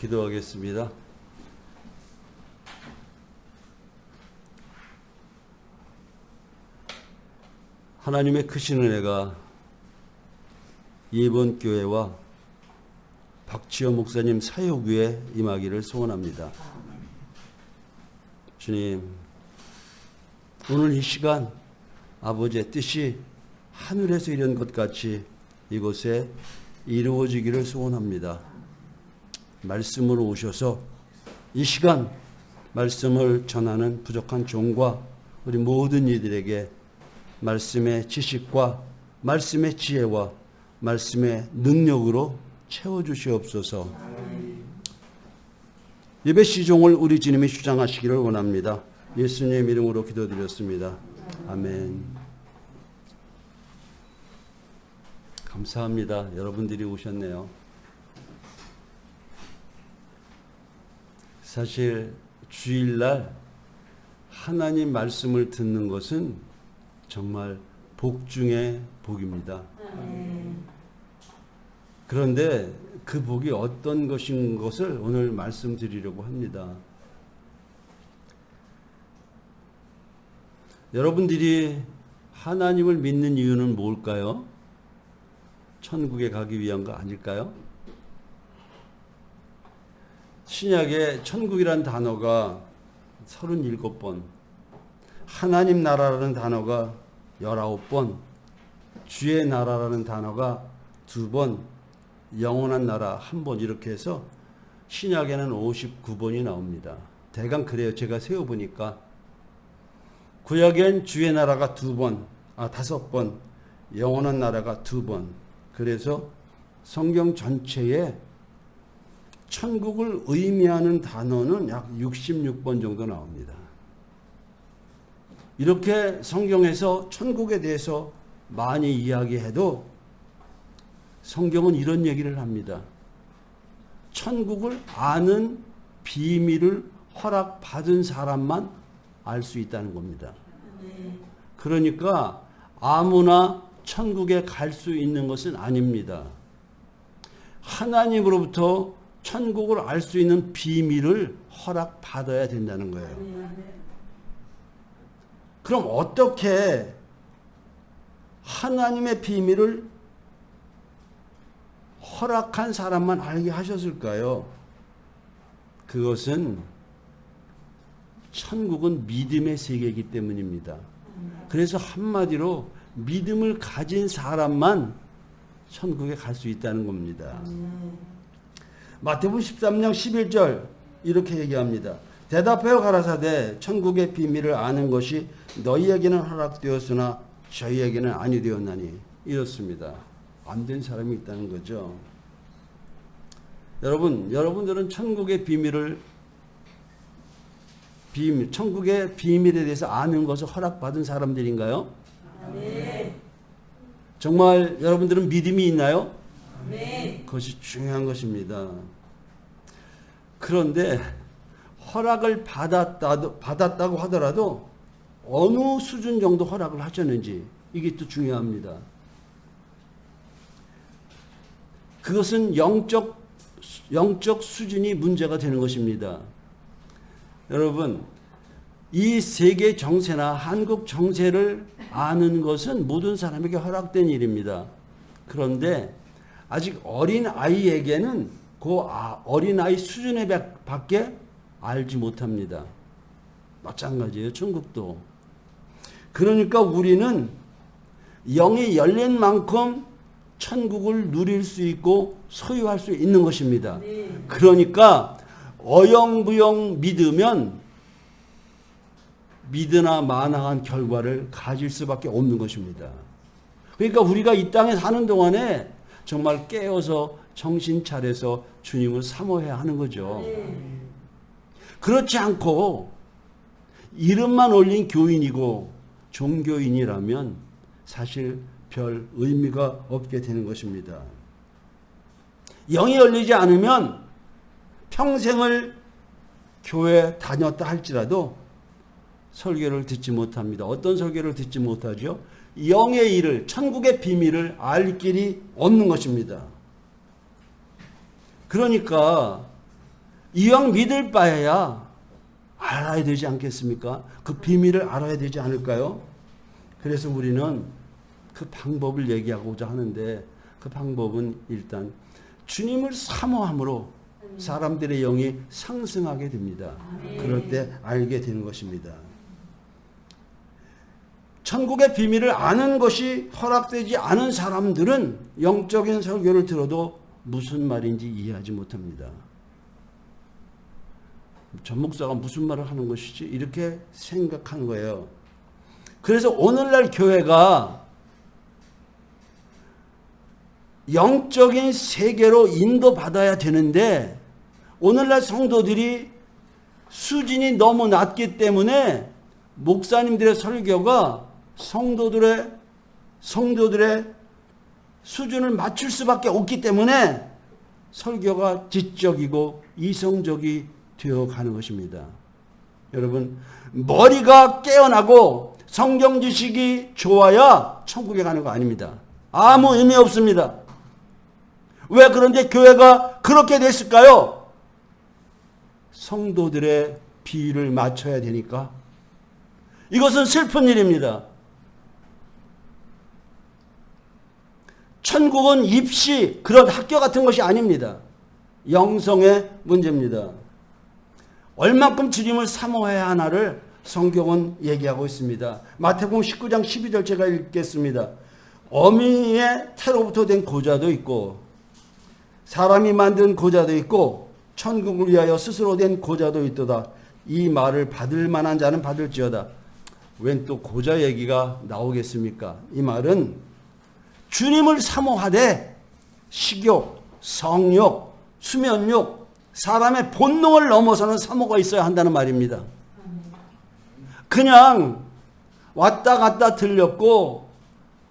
기도하겠습니다. 하나님의 크신 은혜가 이번 교회와 박지호 목사님 사역 위에 임하기를 소원합니다. 주님, 오늘 이 시간 아버지의 뜻이 하늘에서 이룬 것 같이 이곳에 이루어지기를 소원합니다. 말씀으로 오셔서 이 시간 말씀을 전하는 부족한 종과 우리 모든 이들에게 말씀의 지식과 말씀의 지혜와 말씀의 능력으로 채워주시옵소서. 예배 시종을 우리 주님이 주장하시기를 원합니다. 예수님의 이름으로 기도드렸습니다. 아멘. 감사합니다. 여러분들이 오셨네요. 사실 주일날 하나님 말씀을 듣는 것은 정말 복 중에 복입니다. 그런데 그 복이 어떤 것인 것을 오늘 말씀드리려고 합니다. 여러분들이 하나님을 믿는 이유는 뭘까요? 천국에 가기 위한 거 아닐까요? 신약에 천국이란 단어가 37번, 하나님 나라라는 단어가 19번, 주의 나라라는 단어가 2번, 영원한 나라 1번 이렇게 해서 신약에는 59번이 나옵니다. 대강 그래요. 제가 세어보니까 구약엔 주의 나라가 5번, 영원한 나라가 2번. 그래서 성경 전체에 천국을 의미하는 단어는 약 66번 정도 나옵니다. 이렇게 성경에서 천국에 대해서 많이 이야기해도 성경은 이런 얘기를 합니다. 천국을 아는 비밀을 허락받은 사람만 알 수 있다는 겁니다. 그러니까 아무나 천국에 갈 수 있는 것은 아닙니다. 하나님으로부터 천국을 알 수 있는 비밀을 허락받아야 된다는 거예요. 그럼 어떻게 하나님의 비밀을 허락한 사람만 알게 하셨을까요? 그것은 천국은 믿음의 세계이기 때문입니다. 그래서 한마디로 믿음을 가진 사람만 천국에 갈 수 있다는 겁니다. 마태복음 13장 11절 이렇게 얘기합니다. 대답하여 가라사대 천국의 비밀을 아는 것이 너희에게는 허락되었으나 저희에게는 아니 되었나니 이렇습니다. 안 된 사람이 있다는 거죠. 여러분들은 천국의 천국의 비밀에 대해서 아는 것을 허락받은 사람들인가요? 네. 정말 여러분들은 믿음이 있나요? 네. 그것이 중요한 것입니다. 그런데 허락을 받았다고 하더라도 어느 수준 정도 허락을 하셨는지 이게 또 중요합니다. 그것은 영적 수준이 문제가 되는 것입니다. 여러분, 이 세계 정세나 한국 정세를 아는 것은 모든 사람에게 허락된 일입니다. 그런데 아직 어린 아이에게는 그 어린 아이 수준에 밖에 알지 못합니다. 마찬가지예요. 천국도. 그러니까 우리는 영이 열린 만큼 천국을 누릴 수 있고 소유할 수 있는 것입니다. 그러니까 어영부영 믿으면 믿으나 마나한 결과를 가질 수밖에 없는 것입니다. 그러니까 우리가 이 땅에 사는 동안에 정말 깨어서 정신 차려서 주님을 사모해야 하는 거죠. 그렇지 않고 이름만 올린 교인이고 종교인이라면 사실 별 의미가 없게 되는 것입니다. 영이 열리지 않으면 평생을 교회 다녔다 할지라도 설교를 듣지 못합니다. 어떤 설교를 듣지 못하죠? 영의 일을, 천국의 비밀을 알 길이 없는 것입니다. 그러니까 이왕 믿을 바에야 알아야 되지 않겠습니까? 그 비밀을 알아야 되지 않을까요? 그래서 우리는 그 방법을 얘기하고자 하는데, 그 방법은 일단 주님을 사모함으로 사람들의 영이 상승하게 됩니다. 그럴 때 알게 되는 것입니다. 천국의 비밀을 아는 것이 허락되지 않은 사람들은 영적인 설교를 들어도 무슨 말인지 이해하지 못합니다. 전 목사가 무슨 말을 하는 것이지? 이렇게 생각하는 거예요. 그래서 오늘날 교회가 영적인 세계로 인도받아야 되는데, 오늘날 성도들이 수준이 너무 낮기 때문에 목사님들의 설교가 성도들의 수준을 맞출 수밖에 없기 때문에 설교가 지적이고 이성적이 되어가는 것입니다. 여러분, 머리가 깨어나고 성경 지식이 좋아야 천국에 가는 거 아닙니다. 아무 의미 없습니다. 왜 그런데 교회가 그렇게 됐을까요? 성도들의 비율을 맞춰야 되니까. 이것은 슬픈 일입니다. 천국은 입시, 그런 학교 같은 것이 아닙니다. 영성의 문제입니다. 얼만큼 주님을 사모해야 하나를 성경은 얘기하고 있습니다. 마태복음 19장 12절 제가 읽겠습니다. 어미의 태로부터 된 고자도 있고 사람이 만든 고자도 있고 천국을 위하여 스스로 된 고자도 있도다. 이 말을 받을 만한 자는 받을지어다. 웬 또 고자 얘기가 나오겠습니까? 이 말은 주님을 사모하되 식욕, 성욕, 수면욕, 사람의 본능을 넘어서는 사모가 있어야 한다는 말입니다. 그냥 왔다 갔다 들렸고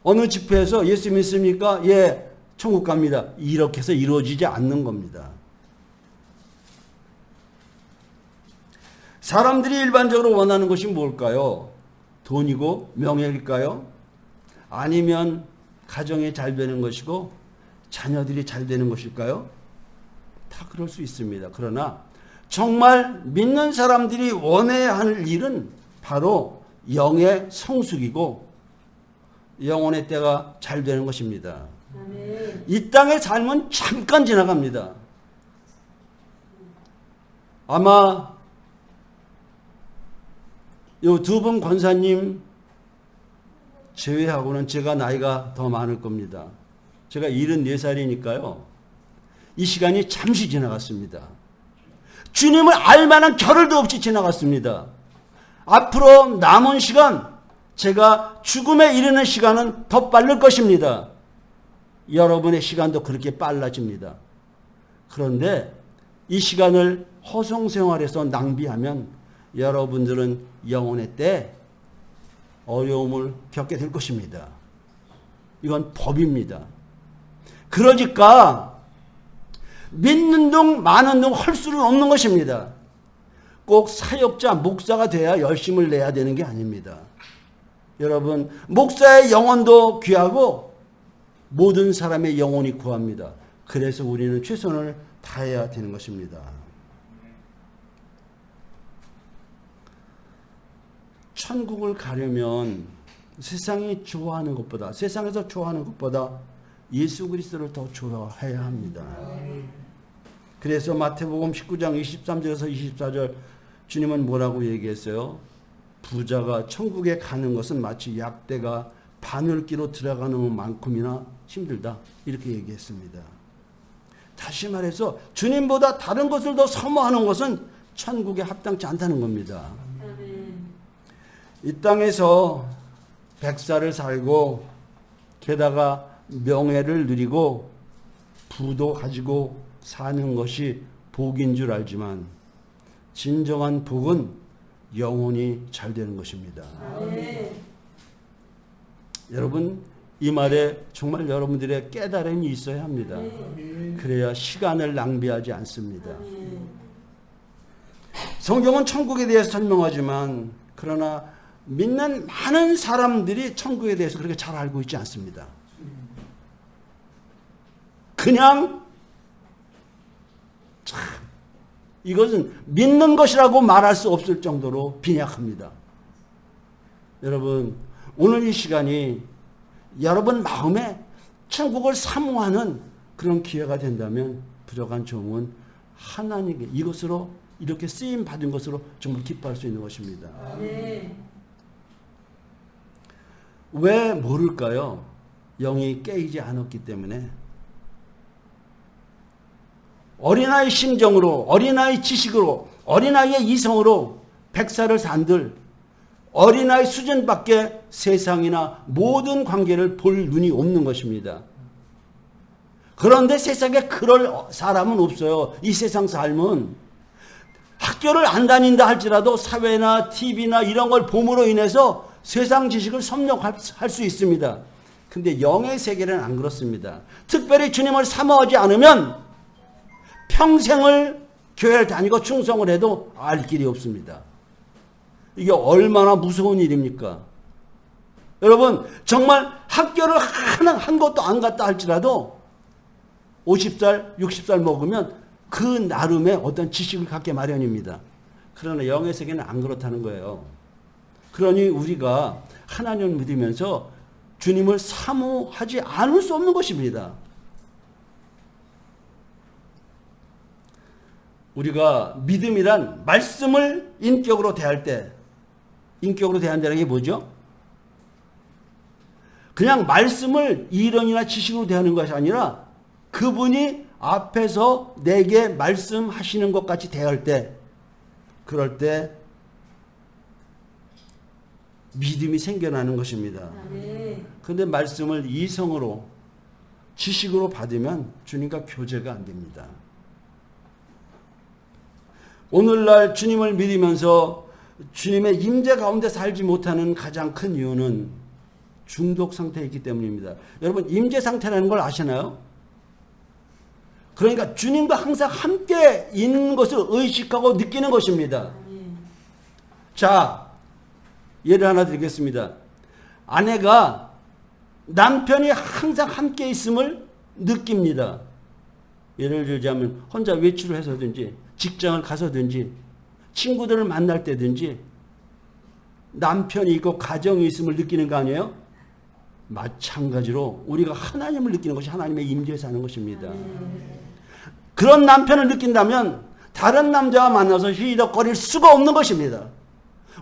어느 집회에서 예수 믿습니까? 예, 천국 갑니다. 이렇게 해서 이루어지지 않는 겁니다. 사람들이 일반적으로 원하는 것이 뭘까요? 돈이고 명예일까요? 아니면 가정이 잘 되는 것이고 자녀들이 잘 되는 것일까요? 다 그럴 수 있습니다. 그러나 정말 믿는 사람들이 원해야 할 일은 바로 영의 성숙이고 영혼의 때가 잘 되는 것입니다. 아멘. 이 땅의 삶은 잠깐 지나갑니다. 아마 이 두 분 권사님 제외하고는 제가 나이가 더 많을 겁니다. 제가 74살이니까요. 이 시간이 잠시 지나갔습니다. 주님을 알만한 겨를도 없이 지나갔습니다. 앞으로 남은 시간, 제가 죽음에 이르는 시간은 더 빠를 것입니다. 여러분의 시간도 그렇게 빨라집니다. 그런데 이 시간을 허송생활에서 낭비하면 여러분들은 영혼의 때 어려움을 겪게 될 것입니다. 이건 법입니다. 그러니까 믿는 둥 마는 둥 할 수는 없는 것입니다. 꼭 사역자, 목사가 돼야 열심을 내야 되는 게 아닙니다. 여러분, 목사의 영혼도 귀하고 모든 사람의 영혼이 구합니다. 그래서 우리는 최선을 다해야 되는 것입니다. 천국을 가려면 세상이 좋아하는 것보다, 세상에서 좋아하는 것보다 예수 그리스도를 더 좋아해야 합니다. 그래서 마태복음 19장 23절에서 24절 주님은 뭐라고 얘기했어요? 부자가 천국에 가는 것은 마치 약대가 바늘기로 들어가는 만큼이나 힘들다. 이렇게 얘기했습니다. 다시 말해서 주님보다 다른 것을 더 사모하는 것은 천국에 합당치 않다는 겁니다. 이 땅에서 백살을 살고 게다가 명예를 누리고 부도 가지고 사는 것이 복인 줄 알지만 진정한 복은 영혼이 잘 되는 것입니다. 여러분, 이 말에 정말 여러분들의 깨달음이 있어야 합니다. 그래야 시간을 낭비하지 않습니다. 성경은 천국에 대해서 설명하지만 그러나 믿는 많은 사람들이 천국에 대해서 그렇게 잘 알고 있지 않습니다. 그냥 참 이것은 믿는 것이라고 말할 수 없을 정도로 빈약합니다. 여러분, 오늘 이 시간이 여러분 마음에 천국을 사모하는 그런 기회가 된다면 부족한 종은 하나님께 이것으로 이렇게 쓰임 받은 것으로 정말 기뻐할 수 있는 것입니다. 네. 왜 모를까요? 영이 깨이지 않았기 때문에. 어린아이 심정으로, 어린아이 지식으로, 어린아이의 이성으로 100살을 산들 어린아이 수준밖에 세상이나 모든 관계를 볼 눈이 없는 것입니다. 그런데 세상에 그럴 사람은 없어요. 이 세상 삶은 학교를 안 다닌다 할지라도 사회나 TV나 이런 걸 봄으로 인해서 세상 지식을 섭렵할 수 있습니다. 근데 영의 세계는 안 그렇습니다. 특별히 주님을 사모하지 않으면 평생을 교회를 다니고 충성을 해도 알 길이 없습니다. 이게 얼마나 무서운 일입니까? 여러분, 정말 학교를 한 것도 안 갔다 할지라도 50살, 60살 먹으면 그 나름의 어떤 지식을 갖게 마련입니다. 그러나 영의 세계는 안 그렇다는 거예요. 그러니 우리가 하나님을 믿으면서 주님을 사모하지 않을 수 없는 것입니다. 우리가 믿음이란 말씀을 인격으로 대할 때, 인격으로 대한다는 게 뭐죠? 그냥 말씀을 이론이나 지식으로 대하는 것이 아니라 그분이 앞에서 내게 말씀하시는 것 같이 대할 때, 그럴 때 믿음이 생겨나는 것입니다. 그런데 말씀을 이성으로, 지식으로 받으면 주님과 교제가 안 됩니다. 오늘날 주님을 믿으면서 주님의 임재 가운데 살지 못하는 가장 큰 이유는 중독 상태에 있기 때문입니다. 여러분, 임재 상태라는 걸 아시나요? 그러니까 주님과 항상 함께 있는 것을 의식하고 느끼는 것입니다. 자, 예를 하나 드리겠습니다. 아내가 남편이 항상 함께 있음을 느낍니다. 예를 들자면 혼자 외출을 해서든지 직장을 가서든지 친구들을 만날 때든지 남편이 있고 가정이 있음을 느끼는 거 아니에요? 마찬가지로 우리가 하나님을 느끼는 것이 하나님의 임재에 사는 것입니다. 그런 남편을 느낀다면 다른 남자와 만나서 희덕거릴 수가 없는 것입니다.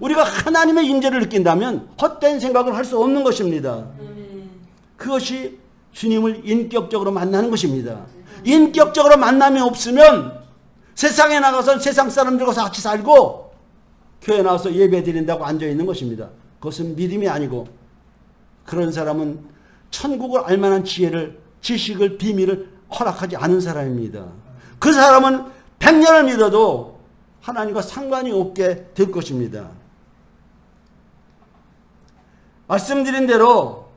우리가 하나님의 임재를 느낀다면 헛된 생각을 할 수 없는 것입니다. 그것이 주님을 인격적으로 만나는 것입니다. 인격적으로 만남이 없으면 세상에 나가서 세상 사람들과 같이 살고 교회 나와서 예배 드린다고 앉아있는 것입니다. 그것은 믿음이 아니고 그런 사람은 천국을 알만한 지혜를, 지식을, 비밀을 허락하지 않은 사람입니다. 그 사람은 100년을 믿어도 하나님과 상관이 없게 될 것입니다. 말씀드린 대로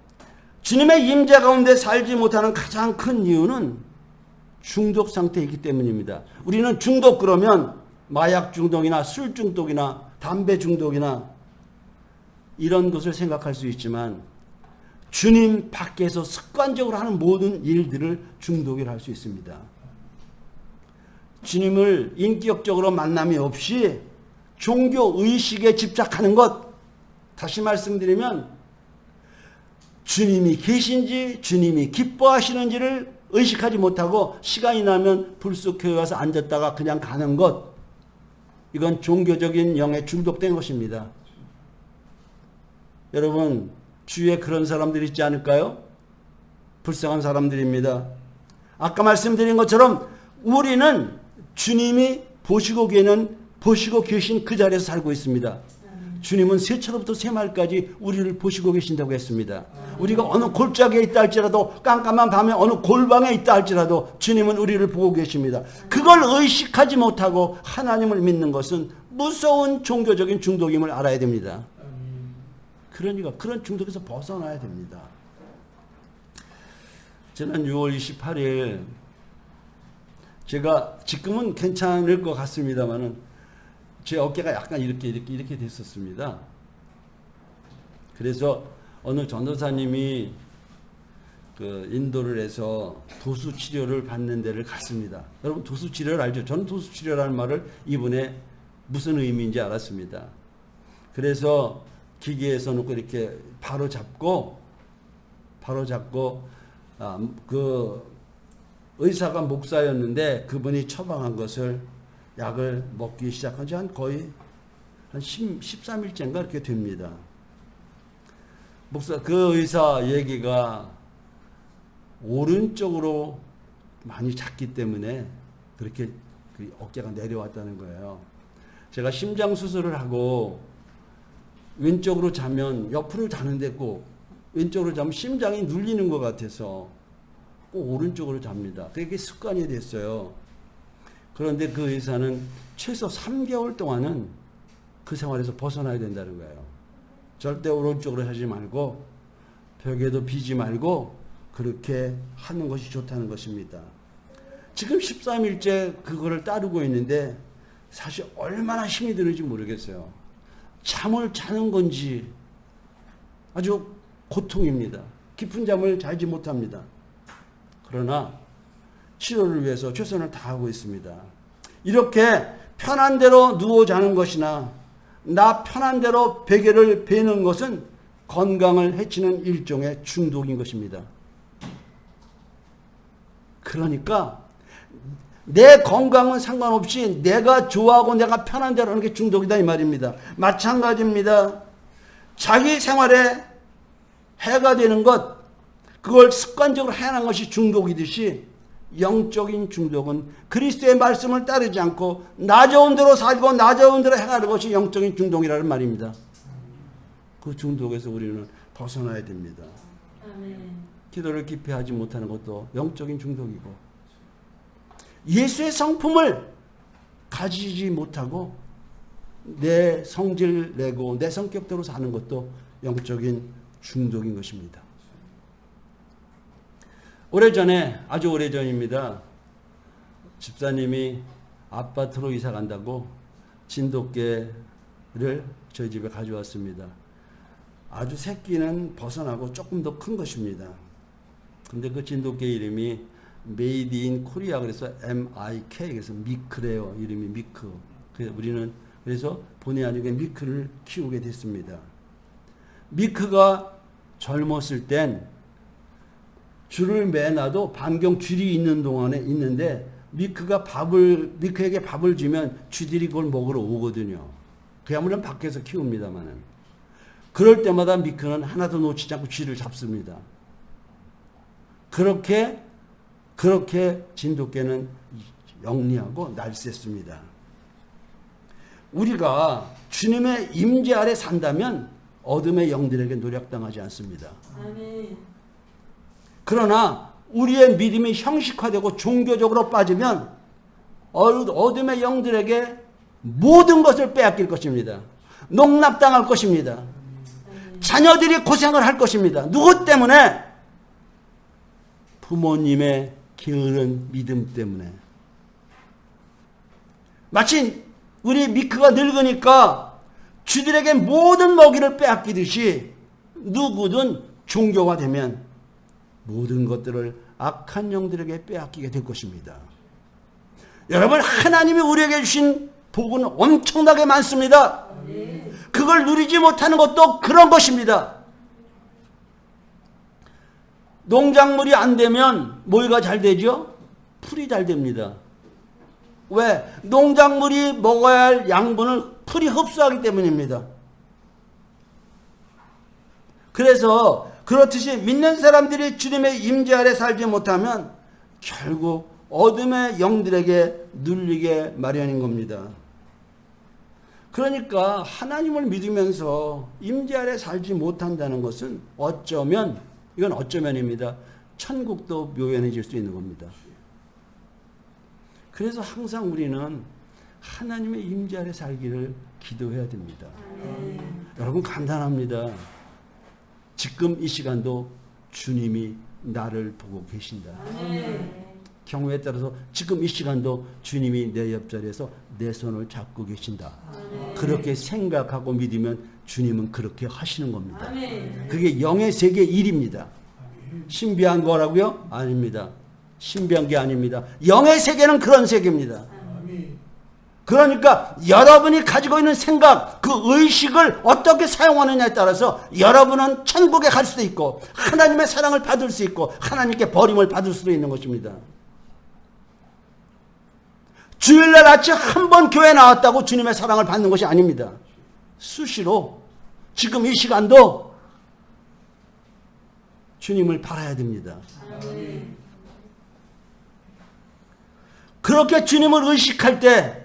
주님의 임재 가운데 살지 못하는 가장 큰 이유는 중독 상태에 있기 때문입니다. 우리는 중독 그러면 마약 중독이나 술 중독이나 담배 중독이나 이런 것을 생각할 수 있지만 주님 밖에서 습관적으로 하는 모든 일들을 중독이라 할 수 있습니다. 주님을 인격적으로 만남이 없이 종교 의식에 집착하는 것, 다시 말씀드리면 주님이 계신지 주님이 기뻐하시는지를 의식하지 못하고 시간이 나면 불쑥 교회 와서 앉았다가 그냥 가는 것, 이건 종교적인 영에 중독된 것입니다. 여러분, 주위에 그런 사람들이 있지 않을까요? 불쌍한 사람들입니다. 아까 말씀드린 것처럼 우리는 주님이 보시고 계신 그 자리에서 살고 있습니다. 주님은 새처로부터 새말까지 우리를 보시고 계신다고 했습니다. 우리가 어느 골짜기에 있다 할지라도 깜깜한 밤에 어느 골방에 있다 할지라도 주님은 우리를 보고 계십니다. 그걸 의식하지 못하고 하나님을 믿는 것은 무서운 종교적인 중독임을 알아야 됩니다. 그러니까 그런 중독에서 벗어나야 됩니다. 지난 6월 28일 제가 지금은 괜찮을 것 같습니다만은 제 어깨가 약간 이렇게 됐었습니다. 그래서 어느 전도사님이 그 인도를 해서 도수 치료를 받는 데를 갔습니다. 여러분 도수 치료를 알죠? 저는 도수 치료라는 말을 이번에 무슨 의미인지 알았습니다. 그래서 기계에서 놓고 이렇게 바로 잡고 그 의사가 목사였는데 그분이 처방한 것을 약을 먹기 시작한 지 거의 한 13일째인가 이렇게 됩니다. 그 의사 얘기가 오른쪽으로 많이 잤기 때문에 그렇게 그 어깨가 내려왔다는 거예요. 제가 심장 수술을 하고 왼쪽으로 자면 옆으로 자는데 꼭 왼쪽으로 자면 심장이 눌리는 것 같아서 꼭 오른쪽으로 잡니다. 그게 습관이 됐어요. 그런데 그 의사는 최소 3개월 동안은 그 생활에서 벗어나야 된다는 거예요. 절대 오른쪽으로 하지 말고 벽에도 비지 말고 그렇게 하는 것이 좋다는 것입니다. 지금 13일째 그거를 따르고 있는데 사실 얼마나 힘이 드는지 모르겠어요. 잠을 자는 건지 아주 고통입니다. 깊은 잠을 자지 못합니다. 그러나 치료를 위해서 최선을 다하고 있습니다. 이렇게 편한 대로 누워 자는 것이나 나 편한 대로 베개를 베는 것은 건강을 해치는 일종의 중독인 것입니다. 그러니까 내 건강은 상관없이 내가 좋아하고 내가 편한 대로 하는 게 중독이다 이 말입니다. 마찬가지입니다. 자기 생활에 해가 되는 것, 그걸 습관적으로 해하는 것이 중독이듯이 영적인 중독은 그리스도의 말씀을 따르지 않고 나 좋은 대로 살고 나 좋은 대로 행하는 것이 영적인 중독이라는 말입니다. 그 중독에서 우리는 벗어나야 됩니다. 아멘. 기도를 깊이 하지 못하는 것도 영적인 중독이고 예수의 성품을 가지지 못하고 내 성질 내고 내 성격대로 사는 것도 영적인 중독인 것입니다. 오래전에 아주 오래전입니다. 집사님이 아파트로 이사 간다고 진돗개를 저희 집에 가져왔습니다. 아주 새끼는 벗어나고 조금 더 큰 것입니다. 근데 그 진돗개 이름이 메이드 인 코리아 그래서 MIK 그래서 미크래요. 이름이 미크. 우리는 그래서 본의 아니게 미크를 키우게 됐습니다. 미크가 젊었을 땐 줄을 매놔도 반경 줄이 있는 동안에 있는데 미크에게 밥을 주면 쥐들이 그걸 먹으러 오거든요. 그야말로 밖에서 키웁니다만은. 그럴 때마다 미크는 하나도 놓치지 않고 쥐를 잡습니다. 그렇게 진돗개는 영리하고 날쌔습니다. 우리가 주님의 임재 아래 산다면 어둠의 영들에게 노략당하지 않습니다. 아멘. 그러나 우리의 믿음이 형식화되고 종교적으로 빠지면 어둠의 영들에게 모든 것을 빼앗길 것입니다. 농락당할 것입니다. 자녀들이 고생을 할 것입니다. 누구 때문에? 부모님의 게으른 믿음 때문에. 마치 우리 미크가 늙으니까 쥐들에게 모든 먹이를 빼앗기듯이 누구든 종교가 되면 모든 것들을 악한 영들에게 빼앗기게 될 것입니다. 여러분, 하나님이 우리에게 주신 복은 엄청나게 많습니다. 그걸 누리지 못하는 것도 그런 것입니다. 농작물이 안 되면 뭐가 잘 되죠? 풀이 잘 됩니다. 왜? 농작물이 먹어야 할 양분을 풀이 흡수하기 때문입니다. 그래서 그렇듯이 믿는 사람들이 주님의 임재 아래 살지 못하면 결국 어둠의 영들에게 눌리게 마련인 겁니다. 그러니까 하나님을 믿으면서 임재 아래 살지 못한다는 것은 이건 어쩌면입니다. 천국도 묘연해질 수 있는 겁니다. 그래서 항상 우리는 하나님의 임재 아래 살기를 기도해야 됩니다. 여러분, 간단합니다. 지금 이 시간도 주님이 나를 보고 계신다. 경우에 따라서 지금 이 시간도 주님이 내 옆자리에서 내 손을 잡고 계신다. 그렇게 생각하고 믿으면 주님은 그렇게 하시는 겁니다. 그게 영의 세계 일입니다. 신비한 거라고요? 아닙니다. 신비한 게 아닙니다. 영의 세계는 그런 세계입니다. 그러니까 여러분이 가지고 있는 생각, 그 의식을 어떻게 사용하느냐에 따라서 여러분은 천국에 갈 수도 있고 하나님의 사랑을 받을 수 있고 하나님께 버림을 받을 수도 있는 것입니다. 주일날 아침 한 번 교회 나왔다고 주님의 사랑을 받는 것이 아닙니다. 수시로 지금 이 시간도 주님을 바라야 됩니다. 그렇게 주님을 의식할 때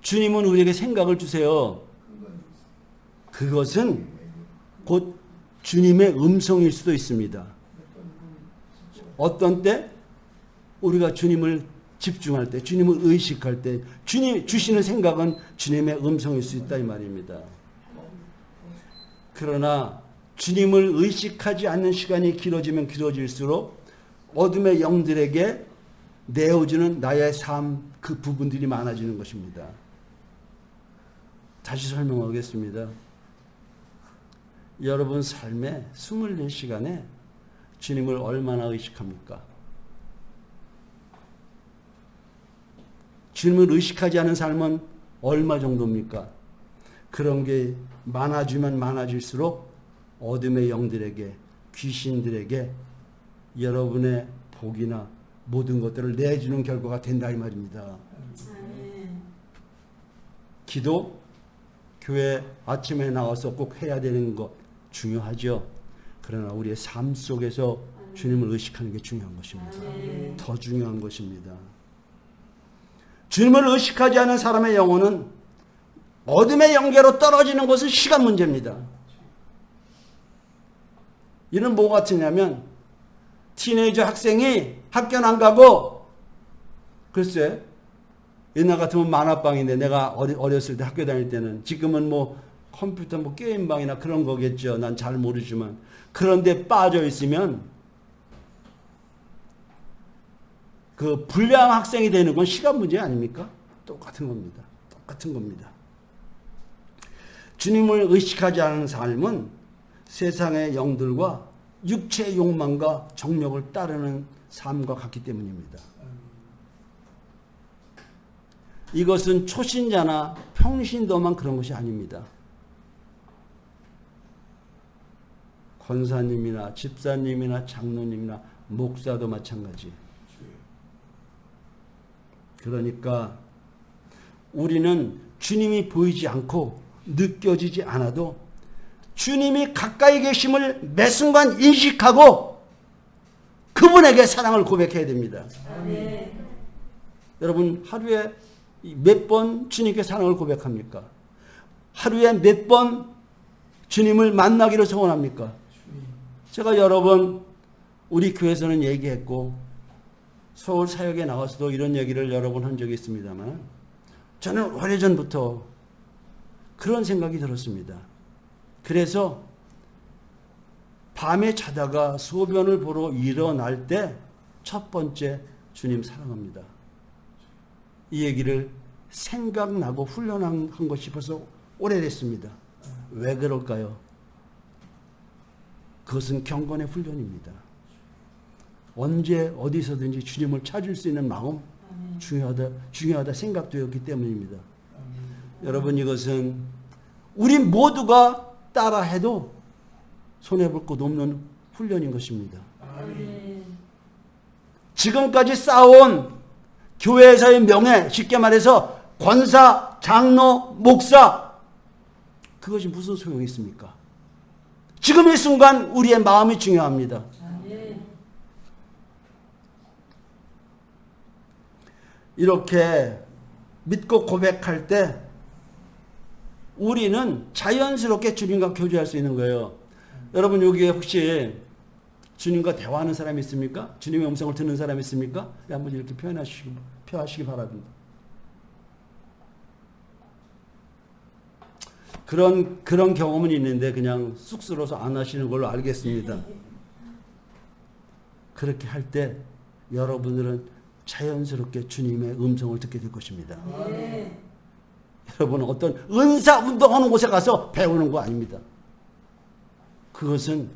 주님은 우리에게 생각을 주세요. 그것은 곧 주님의 음성일 수도 있습니다. 어떤 때? 우리가 주님을 집중할 때, 주님을 의식할 때, 주님 주시는 생각은 주님의 음성일 수 있다 이 말입니다. 그러나 주님을 의식하지 않는 시간이 길어지면 길어질수록 어둠의 영들에게 내어주는 나의 삶, 그 부분들이 많아지는 것입니다. 다시 설명하겠습니다. 여러분 삶의 24시간에 주님을 얼마나 의식합니까? 주님을 의식하지 않은 삶은 얼마 정도입니까? 그런 게 많아지면 많아질수록 어둠의 영들에게, 귀신들에게 여러분의 복이나 모든 것들을 내주는 결과가 된다 이 말입니다. 기도, 교회 아침에 나와서 꼭 해야 되는 것 중요하죠. 그러나 우리의 삶 속에서 주님을 의식하는 게 중요한 것입니다. 더 중요한 것입니다. 주님을 의식하지 않은 사람의 영혼은 어둠의 영계로 떨어지는 것은 시간 문제입니다. 이는 뭐 같으냐면 티네이저 학생이 학교는 안 가고 글쎄 옛날 같으면 만화방인데 내가 어렸을 때 학교 다닐 때는 지금은 뭐 컴퓨터 뭐 게임방이나 그런 거겠죠. 난 잘 모르지만 그런데 빠져 있으면 그 불량 학생이 되는 건 시간 문제 아닙니까? 똑같은 겁니다. 똑같은 겁니다. 주님을 의식하지 않은 삶은 세상의 영들과 육체의 욕망과 정욕을 따르는 삶과 같기 때문입니다. 이것은 초신자나 평신도만 그런 것이 아닙니다. 권사님이나 집사님이나 장로님이나 목사도 마찬가지. 그러니까 우리는 주님이 보이지 않고 느껴지지 않아도 주님이 가까이 계심을 매 순간 인식하고 그분에게 사랑을 고백해야 됩니다. 여러분 하루에 몇 번 주님께 사랑을 고백합니까? 하루에 몇 번 주님을 만나기를 소원합니까? 제가 여러 번 우리 교회에서는 얘기했고 서울 사역에 나와서도 이런 얘기를 여러 번 한 적이 있습니다만 저는 오래전부터 그런 생각이 들었습니다. 그래서 밤에 자다가 소변을 보러 일어날 때 첫 번째 주님 사랑합니다. 이 얘기를 생각나고 훈련한 것이 벌써 오래됐습니다. 왜 그럴까요? 그것은 경건의 훈련입니다. 언제 어디서든지 주님을 찾을 수 있는 마음 중요하다 생각되었기 때문입니다. 여러분 이것은 우리 모두가 따라해도 손해볼 것 없는 훈련인 것입니다. 지금까지 쌓아온 교회에서의 명예, 쉽게 말해서 권사, 장로, 목사 그것이 무슨 소용이 있습니까? 지금 이 순간 우리의 마음이 중요합니다. 이렇게 믿고 고백할 때 우리는 자연스럽게 주님과 교제할 수 있는 거예요. 여러분 여기에 혹시 주님과 대화하는 사람이 있습니까? 주님의 음성을 듣는 사람이 있습니까? 한번 이렇게 표하시기 바랍니다. 그런 경험은 있는데 그냥 쑥스러워서 안 하시는 걸로 알겠습니다. 그렇게 할 때 여러분들은 자연스럽게 주님의 음성을 듣게 될 것입니다. 여러분은 어떤 은사 운동하는 곳에 가서 배우는 거 아닙니다. 그것은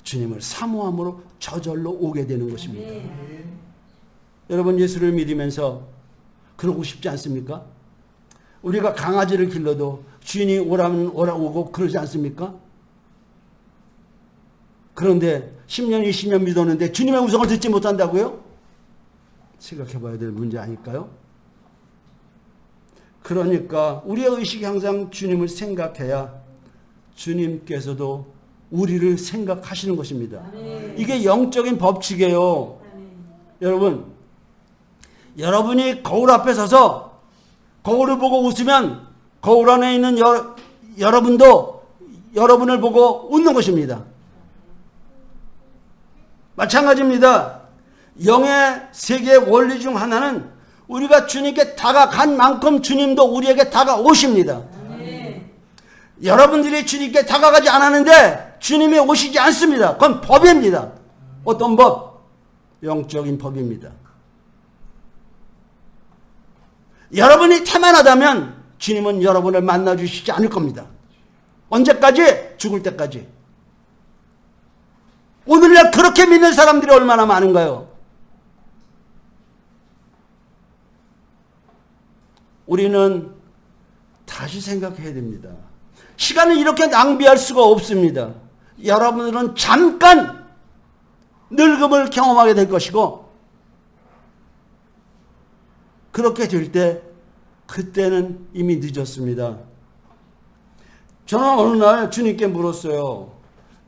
주님을 사모함으로 저절로 오게 되는 것입니다. 여러분 예수를 믿으면서 그러고 싶지 않습니까? 우리가 강아지를 길러도 주인이 오라면 오고 그러지 않습니까? 그런데 10년, 20년 믿었는데 주님의 음성을 듣지 못한다고요? 생각해 봐야 될 문제 아닐까요? 그러니까 우리의 의식이 항상 주님을 생각해야 주님께서도 우리를 생각하시는 것입니다. 이게 영적인 법칙이에요. 여러분이 거울 앞에 서서 거울을 보고 웃으면 거울 안에 있는 여러분도 여러분을 보고 웃는 것입니다. 마찬가지입니다. 영의 세계의 원리 중 하나는 우리가 주님께 다가간 만큼 주님도 우리에게 다가오십니다. 여러분들이 주님께 다가가지 않았는데 주님이 오시지 않습니다. 그건 법입니다. 어떤 법? 영적인 법입니다. 여러분이 태만하다면 주님은 여러분을 만나주시지 않을 겁니다. 언제까지? 죽을 때까지. 오늘날 그렇게 믿는 사람들이 얼마나 많은가요? 우리는 다시 생각해야 됩니다. 시간을 이렇게 낭비할 수가 없습니다. 여러분들은 잠깐 늙음을 경험하게 될 것이고 그렇게 될 때 그때는 이미 늦었습니다. 저는 어느 날 주님께 물었어요.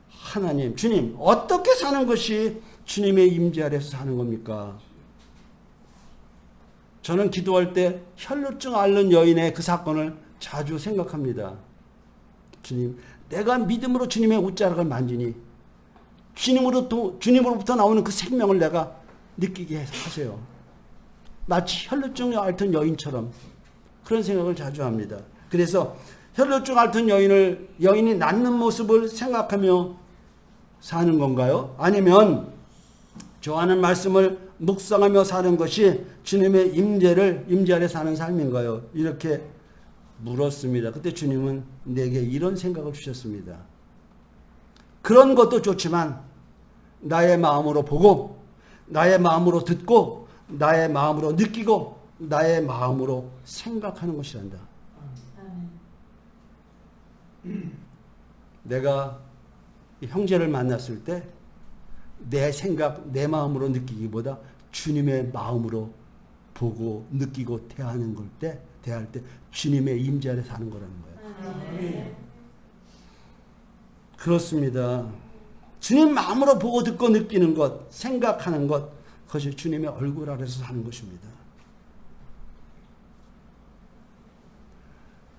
하나님, 주님, 어떻게 사는 것이 주님의 임재 아래서 사는 겁니까? 저는 기도할 때 혈루증 앓는 여인의 그 사건을 자주 생각합니다. 주님, 내가 믿음으로 주님의 옷자락을 만지니 주님으로부터 나오는 그 생명을 내가 느끼게 하세요. 마치 혈루증 앓던 여인처럼 그런 생각을 자주 합니다. 그래서 혈루증 앓던 여인이 낫는 모습을 생각하며 사는 건가요? 아니면 좋아하는 말씀을 묵상하며 사는 것이 주님의 임재 아래 사는 삶인가요? 이렇게 물었습니다. 그때 주님은 내게 이런 생각을 주셨습니다. 그런 것도 좋지만 나의 마음으로 보고 나의 마음으로 듣고 나의 마음으로 느끼고 나의 마음으로 생각하는 것이란다. 내가 형제를 만났을 때 내 생각, 내 마음으로 느끼기보다 주님의 마음으로 보고 느끼고 대할 때 주님의 임재 아래 사는 거라는 거예요. 그렇습니다. 주님 마음으로 보고 듣고 느끼는 것, 생각하는 것, 그것이 주님의 얼굴 아래서 사는 것입니다.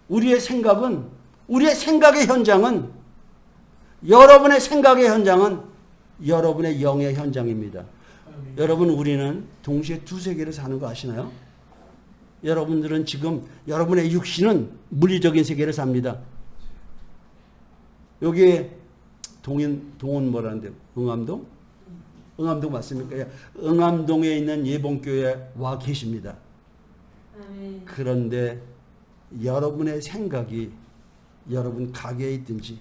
우리의 생각의 현장은, 여러분의 생각의 현장은 여러분의 영의 현장입니다. 여러분, 우리는 동시에 두 세계를 사는 거 아시나요? 여러분들은 지금 여러분의 육신은 물리적인 세계를 삽니다. 여기 동은 뭐라는데? 응암동? 응암동 맞습니까? 응암동에 있는 예봉교회에 와 계십니다. 그런데 여러분의 생각이 여러분 가게에 있든지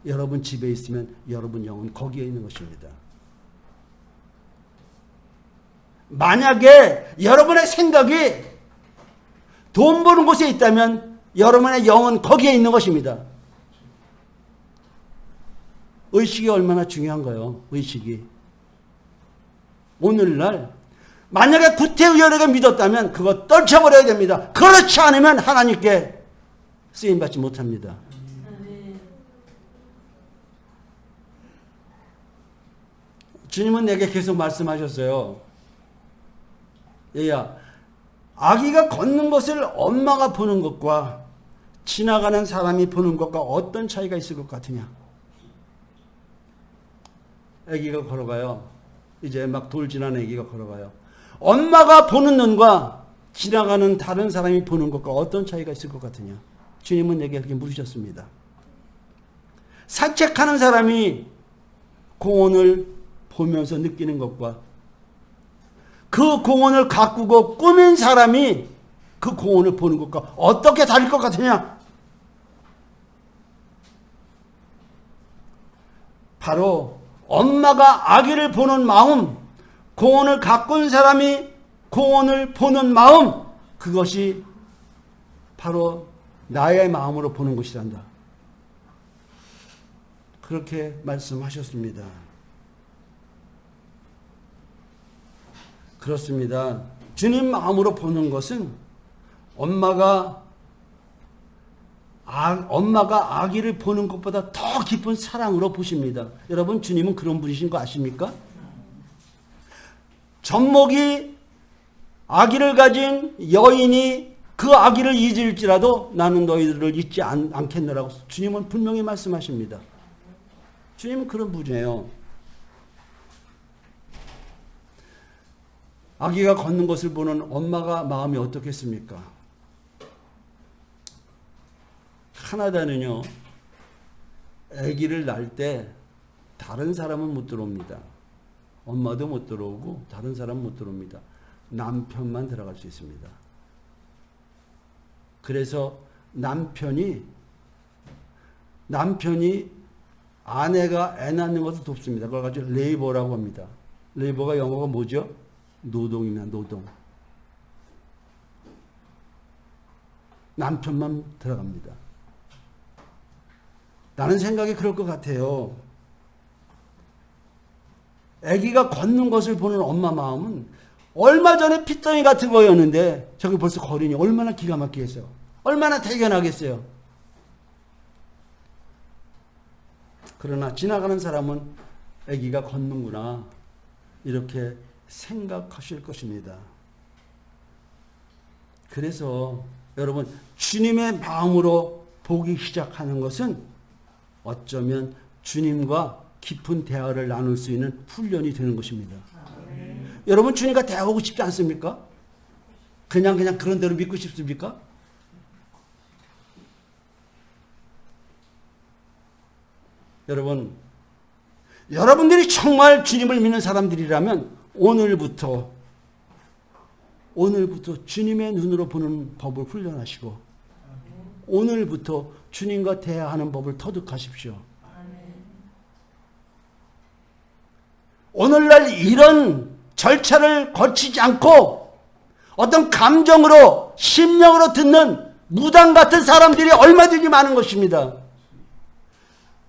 여러분 집에 있으면 여러분 영은 거기에 있는 것입니다. 만약에 여러분의 생각이 돈 버는 곳에 있다면 여러분의 영은 거기에 있는 것입니다. 의식이 얼마나 중요한가요? 의식이. 오늘날 만약에 구태의연에게 믿었다면 그거 떨쳐버려야 됩니다. 그렇지 않으면 하나님께 쓰임받지 못합니다. 주님은 내게 계속 말씀하셨어요. 얘야, 아기가 걷는 것을 엄마가 보는 것과 지나가는 사람이 보는 것과 어떤 차이가 있을 것 같으냐? 아기가 걸어가요. 이제 막 돌 지나는 아기가 걸어가요. 엄마가 보는 눈과 지나가는 다른 사람이 보는 것과 어떤 차이가 있을 것 같으냐? 주님은 내게 그렇게 물으셨습니다. 산책하는 사람이 공원을 보면서 느끼는 것과 그 공원을 가꾸고 꾸민 사람이 그 공원을 보는 것과 어떻게 다를 것 같으냐? 바로 엄마가 아기를 보는 마음, 공원을 가꾼 사람이 공원을 보는 마음, 그것이 바로 나의 마음으로 보는 것이란다. 그렇게 말씀하셨습니다. 그렇습니다. 주님 마음으로 보는 것은 엄마가 아기를 보는 것보다 더 깊은 사랑으로 보십니다. 여러분, 주님은 그런 분이신 거 아십니까? 젖먹이 아기를 가진 여인이 그 아기를 잊을지라도 나는 너희들을 잊지 않겠노라고 주님은 분명히 말씀하십니다. 주님은 그런 분이에요. 아기가 걷는 것을 보는 엄마가 마음이 어떻겠습니까? 카나다는요, 아기를 낳을 때 다른 사람은 못 들어옵니다. 엄마도 못 들어오고 다른 사람은 못 들어옵니다. 남편만 들어갈 수 있습니다. 그래서 남편이 아내가 애 낳는 것을 돕습니다. 그걸 가지고 레이버라고 합니다. 레이버가 영어가 뭐죠? 노동입니다. 노동. 남편만 들어갑니다. 나는 생각이 그럴 것 같아요. 아기가 걷는 것을 보는 엄마 마음은 얼마 전에 핏덩이 같은 거였는데 저기 벌써 거리니 얼마나 기가 막히겠어요. 얼마나 대견하겠어요. 그러나 지나가는 사람은 아기가 걷는구나 이렇게 생각하실 것입니다. 그래서 여러분, 주님의 마음으로 보기 시작하는 것은 어쩌면 주님과 깊은 대화를 나눌 수 있는 훈련이 되는 것입니다. 여러분, 주님과 대화하고 싶지 않습니까? 그냥 그런 대로 믿고 싶습니까? 여러분, 여러분들이 정말 주님을 믿는 사람들이라면 오늘부터 주님의 눈으로 보는 법을 훈련하시고 오늘부터 주님과 대화하는 법을 터득하십시오. 오늘날 이런 절차를 거치지 않고 어떤 감정으로 심령으로 듣는 무당 같은 사람들이 얼마든지 많은 것입니다.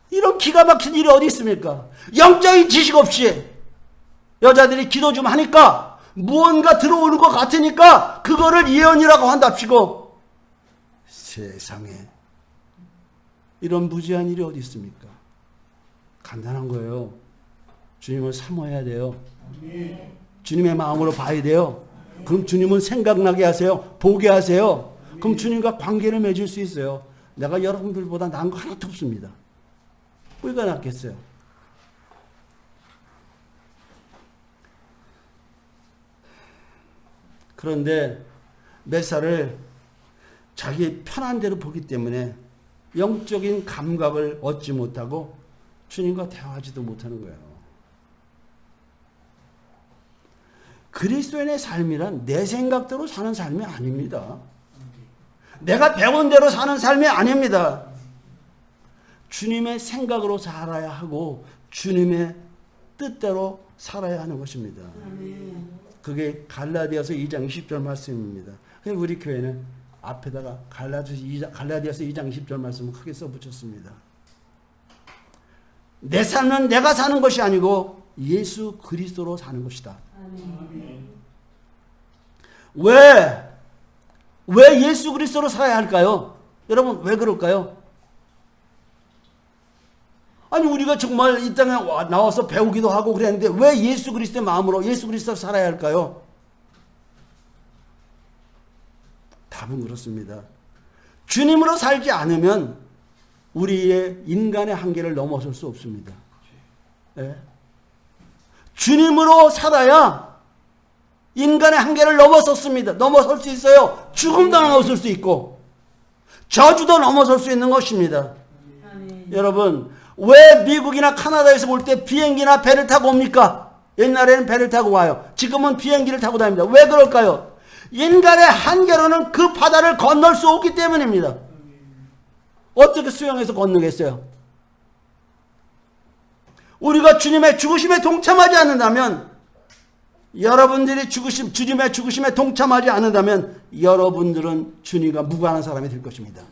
이런 기가 막힌 일이 어디 있습니까? 영적인 지식 없이 여자들이 기도 좀 하니까 무언가 들어오는 것 같으니까 그거를 예언이라고 한답시고, 세상에 이런 무지한 일이 어디 있습니까? 간단한 거예요. 주님을 사모해야 돼요. 주님의 마음으로 봐야 돼요. 그럼 주님은 생각나게 하세요. 보게 하세요. 그럼 주님과 관계를 맺을 수 있어요. 내가 여러분들보다 나은 거 하나도 없습니다. 뭐가 낫겠어요? 그런데 메사를 자기 편한 대로 보기 때문에 영적인 감각을 얻지 못하고 주님과 대화하지도 못하는 거예요. 그리스도인의 삶이란 내 생각대로 사는 삶이 아닙니다. 내가 배운 대로 사는 삶이 아닙니다. 주님의 생각으로 살아야 하고 주님의 뜻대로 살아야 하는 것입니다. 그게 갈라디아서 2장 20절 말씀입니다. 우리 교회는 앞에다가 갈라디아서 2장 20절 말씀을 크게 써붙였습니다. 내 삶은 내가 사는 것이 아니고 예수 그리스도로 사는 것이다. 왜 예수 그리스도로 살아야 할까요? 여러분, 왜 그럴까요? 아니, 우리가 정말 이 땅에 나와서 배우기도 하고 그랬는데 왜 예수 그리스도의 마음으로 예수 그리스도로 살아야 할까요? 답은 그렇습니다. 주님으로 살지 않으면 우리의 인간의 한계를 넘어설 수 없습니다. 네? 주님으로 살아야 인간의 한계를 넘어설 수 있어요. 죽음도 넘어설 수 있고 저주도 넘어설 수 있는 것입니다. 여러분, 왜 미국이나 카나다에서 볼 때 비행기나 배를 타고 옵니까? 옛날에는 배를 타고 와요. 지금은 비행기를 타고 다닙니다. 왜 그럴까요? 인간의 한계로는 그 바다를 건널 수 없기 때문입니다. 어떻게 수영해서 건너겠어요? 우리가 주님의 죽으심에 동참하지 않는다면, 여러분들이 주님의 죽으심에 동참하지 않는다면 여러분들은 주님과 무관한 사람이 될 것입니다.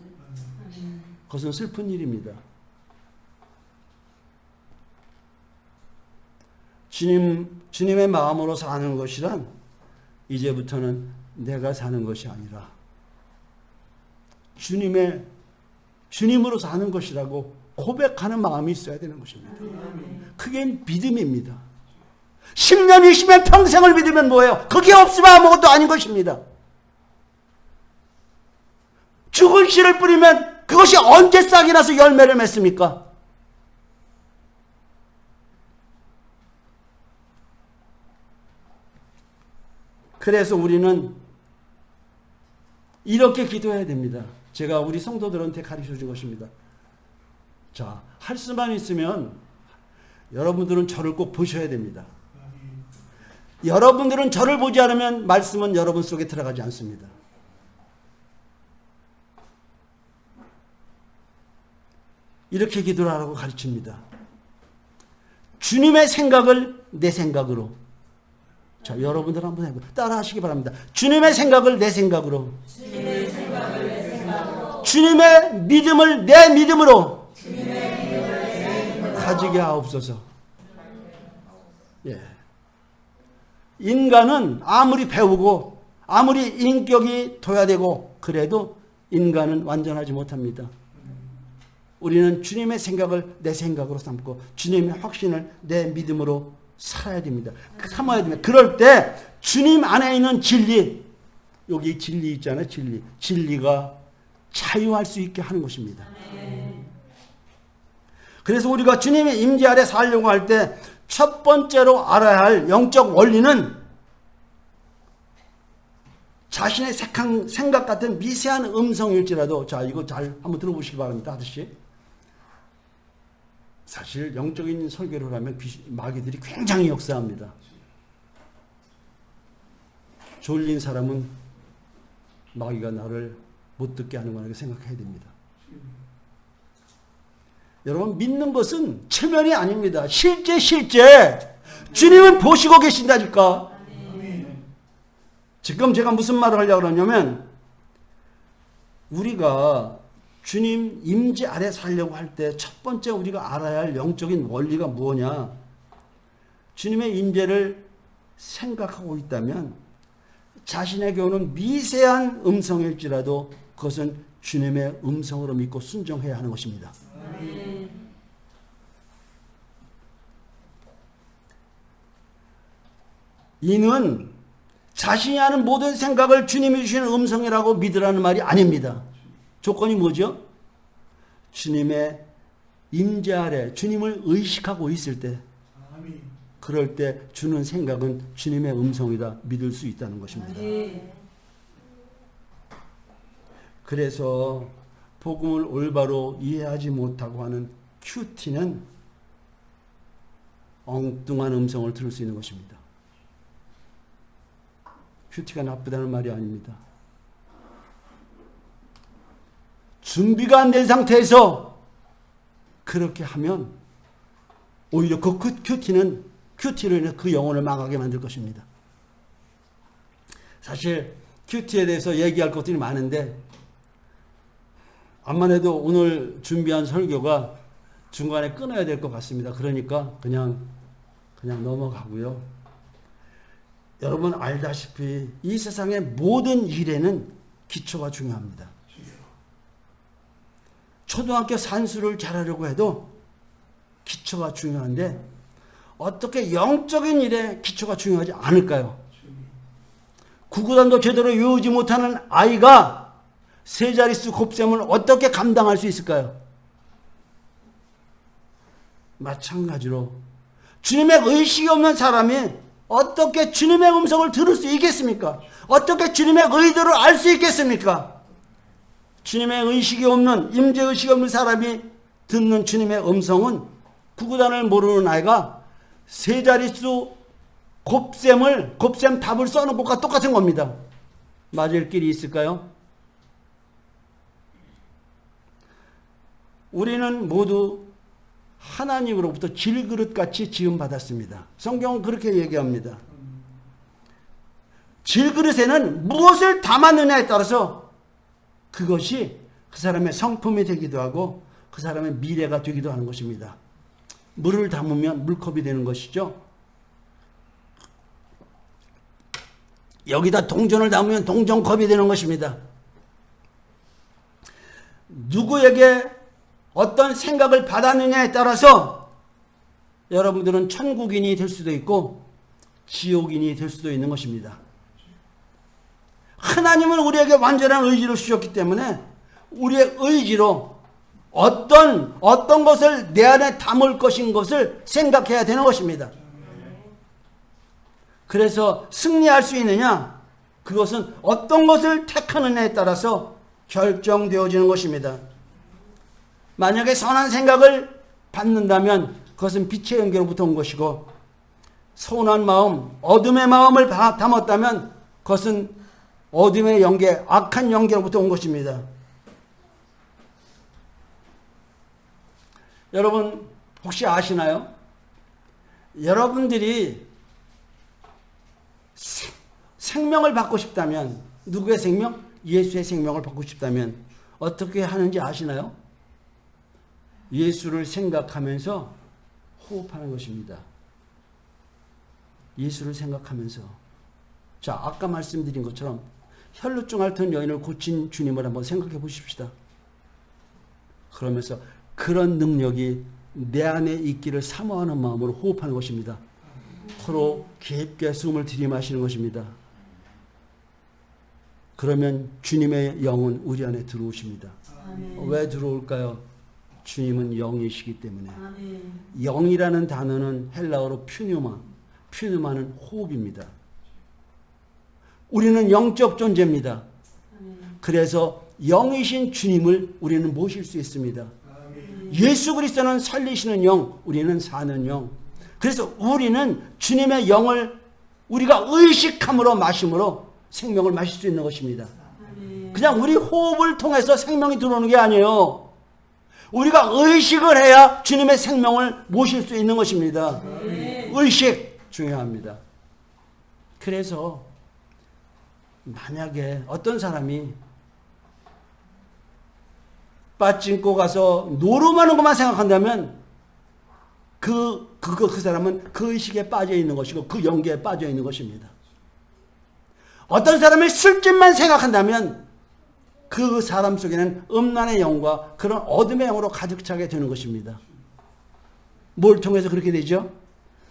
그것은 슬픈 일입니다. 주님의 마음으로 사는 것이란 이제부터는 내가 사는 것이 아니라 주님으로 사는 것이라고 고백하는 마음이 있어야 되는 것입니다. 그게 믿음입니다. 10년, 20년, 평생을 믿으면 뭐예요? 그게 없으면 아무것도 아닌 것입니다. 죽은 씨를 뿌리면 그것이 언제 싹이 나서 열매를 맺습니까? 그래서 우리는 이렇게 기도해야 됩니다. 제가 우리 성도들한테 가르쳐 준 것입니다. 자, 할 수만 있으면 여러분들은 저를 꼭 보셔야 됩니다. 여러분들은 저를 보지 않으면 말씀은 여러분 속에 들어가지 않습니다. 이렇게 기도를 하라고 가르칩니다. 주님의 생각을 내 생각으로. 자, 여러분들 한번 해보세요. 따라 하시기 바랍니다. 주님의 생각을 내 생각으로. 주님의 믿음을 내 믿음으로. 가지게 하옵소서. 예. 인간은 아무리 배우고 아무리 인격이 둬야되고 그래도 인간은 완전하지 못합니다. 우리는 주님의 생각을 내 생각으로 삼고 주님의 확신을 내 믿음으로 살아야 됩니다. 삼아야 됩니다. 그럴 때 주님 안에 있는 진리, 여기 진리 있잖아요. 진리가 자유할 수 있게 하는 것입니다. 그래서 우리가 주님의 임재 아래 살려고 할 때 첫 번째로 알아야 할 영적 원리는 자신의 생각 같은 미세한 음성일지라도, 자, 이거 잘 한번 들어보시기 바랍니다. 아저씨. 사실 영적인 설교를 하면 마귀들이 굉장히 역사합니다. 졸린 사람은 마귀가 나를 못 듣게 하는 거라고 생각해야 됩니다. 여러분, 믿는 것은 체면이 아닙니다. 실제 주님은 보시고 계신다니까. 지금 제가 무슨 말을 하려고 그러냐면, 우리가 주님 임재 아래 살려고 할 때 첫 번째 우리가 알아야 할 영적인 원리가 뭐냐? 주님의 임재를 생각하고 있다면 자신에게 오는 미세한 음성일지라도 그것은 주님의 음성으로 믿고 순종해야 하는 것입니다. 이는 자신이 하는 모든 생각을 주님이 주시는 음성이라고 믿으라는 말이 아닙니다. 조건이 뭐죠? 주님의 임재 아래 주님을 의식하고 있을 때, 그럴 때 주는 생각은 주님의 음성이다 믿을 수 있다는 것입니다. 그래서 복음을 올바로 이해하지 못하고 하는 큐티는 엉뚱한 음성을 들을 수 있는 것입니다. 큐티가 나쁘다는 말이 아닙니다. 준비가 안 된 상태에서 그렇게 하면 오히려 그 큐티로 인해 그 영혼을 망하게 만들 것입니다. 사실 큐티에 대해서 얘기할 것들이 많은데, 암만 해도 오늘 준비한 설교가 중간에 끊어야 될 것 같습니다. 그러니까 그냥 넘어가고요. 여러분 알다시피 이 세상의 모든 일에는 기초가 중요합니다. 초등학교 산수를 잘하려고 해도 기초가 중요한데 어떻게 영적인 일에 기초가 중요하지 않을까요? 구구단도 제대로 외우지 못하는 아이가 세 자릿수 곱셈을 어떻게 감당할 수 있을까요? 마찬가지로 주님의 의식이 없는 사람이 어떻게 주님의 음성을 들을 수 있겠습니까? 어떻게 주님의 의도를 알 수 있겠습니까? 주님의 의식이 없는, 임재의식이 없는 사람이 듣는 주님의 음성은 구구단을 모르는 아이가 세 자릿수 곱셈 답을 써놓은 것과 똑같은 겁니다. 맞을 길이 있을까요? 우리는 모두 하나님으로부터 질그릇같이 지음받았습니다. 성경은 그렇게 얘기합니다. 질그릇에는 무엇을 담았느냐에 따라서 그것이 그 사람의 성품이 되기도 하고 그 사람의 미래가 되기도 하는 것입니다. 물을 담으면 물컵이 되는 것이죠. 여기다 동전을 담으면 동전컵이 되는 것입니다. 누구에게 어떤 생각을 받았느냐에 따라서 여러분들은 천국인이 될 수도 있고 지옥인이 될 수도 있는 것입니다. 하나님은 우리에게 완전한 의지를 주셨기 때문에 우리의 의지로 어떤 것을 내 안에 담을 것인 것을 생각해야 되는 것입니다. 그래서 승리할 수 있느냐? 그것은 어떤 것을 택하느냐에 따라서 결정되어지는 것입니다. 만약에 선한 생각을 받는다면 그것은 빛의 영계로부터 온 것이고 선한 마음, 어둠의 마음을 담았다면 그것은 어둠의 영계, 악한 영계로부터 온 것입니다. 여러분 혹시 아시나요? 여러분들이 생명을 받고 싶다면, 누구의 생명? 예수의 생명을 받고 싶다면 어떻게 하는지 아시나요? 예수를 생각하면서 호흡하는 것입니다. 예수를 생각하면서. 자, 아까 말씀드린 것처럼 혈루증 앓던 여인을 고친 주님을 한번 생각해 보십시다. 그러면서 그런 능력이 내 안에 있기를 사모하는 마음으로 호흡하는 것입니다. 코로 깊게 숨을 들이마시는 것입니다. 그러면 주님의 영은 우리 안에 들어오십니다. 아멘. 왜 들어올까요? 주님은 영이시기 때문에. 아멘. 영이라는 단어는 헬라어로 퓨누마는 호흡입니다. 우리는 영적 존재입니다. 아멘. 그래서 영이신 주님을 우리는 모실 수 있습니다. 아멘. 예수 그리스도는 살리시는 영, 우리는 사는 영. 그래서 우리는 주님의 영을 우리가 의식함으로 마심으로 생명을 마실 수 있는 것입니다. 그냥 우리 호흡을 통해서 생명이 들어오는 게 아니에요. 우리가 의식을 해야 주님의 생명을 모실 수 있는 것입니다. 의식 중요합니다. 그래서 만약에 어떤 사람이 빠찡고 가서 노름하는 것만 생각한다면 그 사람은 그 의식에 빠져 있는 것이고 그 영계에 빠져 있는 것입니다. 어떤 사람이 술집만 생각한다면 그 사람 속에는 음란의 영과 그런 어둠의 영으로 가득 차게 되는 것입니다. 뭘 통해서 그렇게 되죠?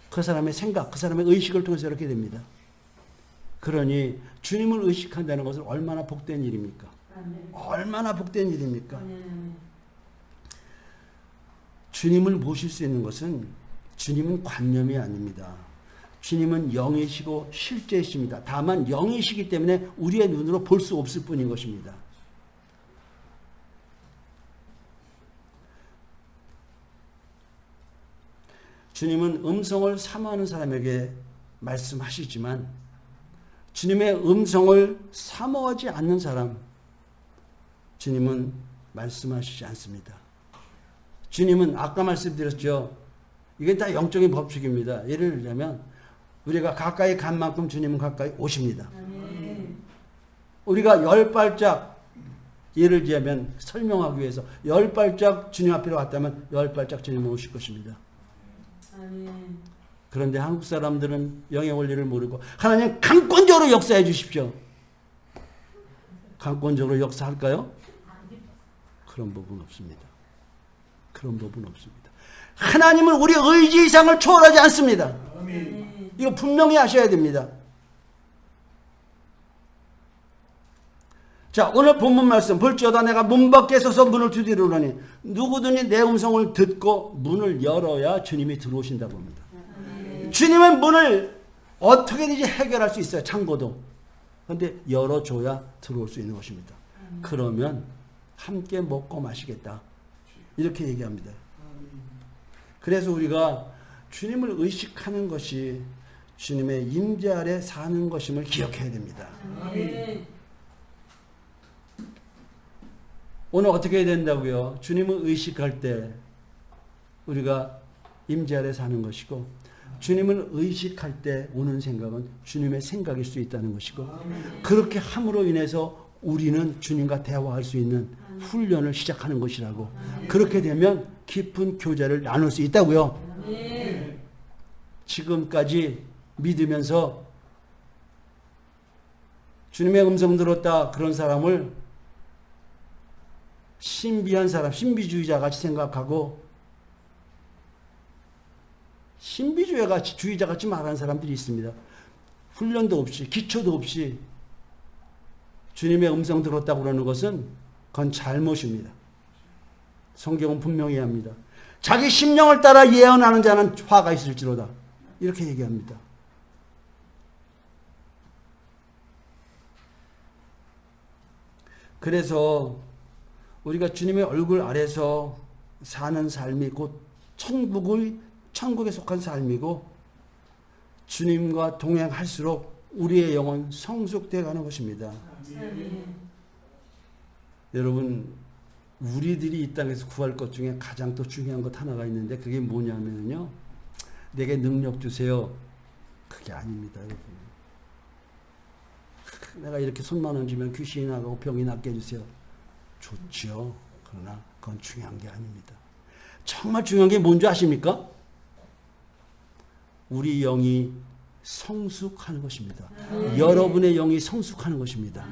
그 사람의 생각, 그 사람의 의식을 통해서 그렇게 됩니다. 그러니 주님을 의식한다는 것은 얼마나 복된 일입니까? 얼마나 복된 일입니까? 주님을 모실 수 있는 것은 주님은 관념이 아닙니다. 주님은 영이시고 실제이십니다. 다만 영이시기 때문에 우리의 눈으로 볼 수 없을 뿐인 것입니다. 주님은 음성을 사모하는 사람에게 말씀하시지만 주님의 음성을 사모하지 않는 사람, 주님은 말씀하시지 않습니다. 주님은 아까 말씀드렸죠. 이게 다 영적인 법칙입니다. 예를 들자면 우리가 가까이 간 만큼 주님은 가까이 오십니다. 우리가 10발짝, 예를 들자면 설명하기 위해서 10발짝 주님 앞으로 왔다면 10발짝 주님은 오실 것입니다. 그런데 한국 사람들은 영의 원리를 모르고 하나님 강권적으로 역사해 주십시오. 강권적으로 역사할까요? 그런 법은 없습니다. 그런 법은 없습니다. 하나님은 우리 의지 이상을 초월하지 않습니다. 이거 분명히 아셔야 됩니다. 자, 오늘 본문 말씀 볼지어다 내가 문 밖에 서서 문을 두드리노니 누구든지 내 음성을 듣고 문을 열어야 주님이 들어오신다고 합니다. 주님은 문을 어떻게든지 해결할 수 있어요. 창고도. 그런데 열어줘야 들어올 수 있는 것입니다. 그러면 함께 먹고 마시겠다. 이렇게 얘기합니다. 그래서 우리가 주님을 의식하는 것이 주님의 임재 아래 사는 것임을 기억해야 됩니다. 오늘 어떻게 해야 된다고요? 주님을 의식할 때 우리가 임재 아래 사는 것이고, 주님을 의식할 때 오는 생각은 주님의 생각일 수 있다는 것이고, 그렇게 함으로 인해서 우리는 주님과 대화할 수 있는 훈련을 시작하는 것이라고. 그렇게 되면 깊은 교제를 나눌 수 있다고요. 지금까지 믿으면서 주님의 음성 들었다 그런 사람을 신비한 사람, 신비주의자 같이 생각하고 신비주의자 같이 말하는 사람들이 있습니다. 훈련도 없이, 기초도 없이 주님의 음성 들었다고 그러는 것은 그건 잘못입니다. 성경은 분명히 합니다. 자기 심령을 따라 예언하는 자는 화가 있을지로다. 이렇게 얘기합니다. 그래서 우리가 주님의 얼굴 아래서 사는 삶이 곧 천국에 속한 삶이고, 주님과 동행할수록 우리의 영은 성숙되어 가는 것입니다. 여러분, 우리들이 이 땅에서 구할 것 중에 가장 또 중요한 것 하나가 있는데, 그게 뭐냐면요, 내게 능력 주세요. 그게 아닙니다, 여러분. 내가 이렇게 손만 얹으면 귀신이 나가고 병이 낫게 해주세요. 좋지요. 그러나 그건 중요한 게 아닙니다. 정말 중요한 게 뭔지 아십니까? 우리 영이 성숙하는 것입니다. 여러분의 영이 성숙하는 것입니다.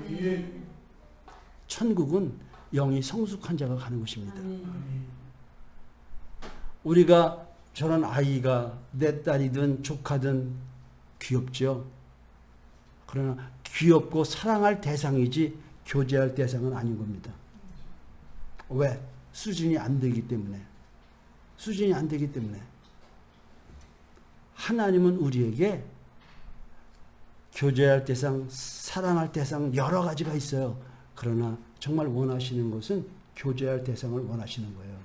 천국은 영이 성숙한 자가 가는 것입니다. 우리가 저런 아이가 내 딸이든 조카든 귀엽죠. 그러나 귀엽고 사랑할 대상이지 교제할 대상은 아닌 겁니다. 왜? 수준이 안 되기 때문에. 수준이 안 되기 때문에. 하나님은 우리에게 교제할 대상, 사랑할 대상 여러 가지가 있어요. 그러나 정말 원하시는 것은 교제할 대상을 원하시는 거예요.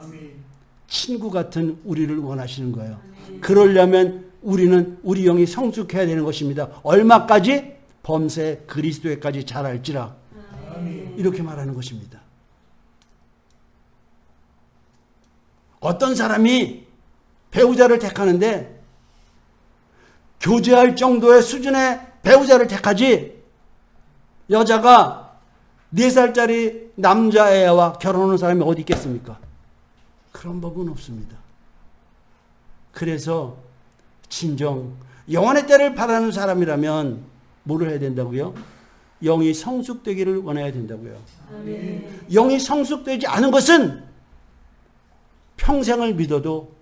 아멘. 친구 같은 우리를 원하시는 거예요. 아멘. 그러려면 우리는 우리 영이 성숙해야 되는 것입니다. 얼마까지? 범세 그리스도에까지 자랄지라. 아멘. 이렇게 말하는 것입니다. 어떤 사람이 배우자를 택하는데 교제할 정도의 수준의 배우자를 택하지, 여자가 4살짜리 남자애와 결혼하는 사람이 어디 있겠습니까? 그런 법은 없습니다. 그래서 진정 영원의 때를 바라는 사람이라면 뭐를 해야 된다고요? 영이 성숙되기를 원해야 된다고요. 아멘. 영이 성숙되지 않은 것은 평생을 믿어도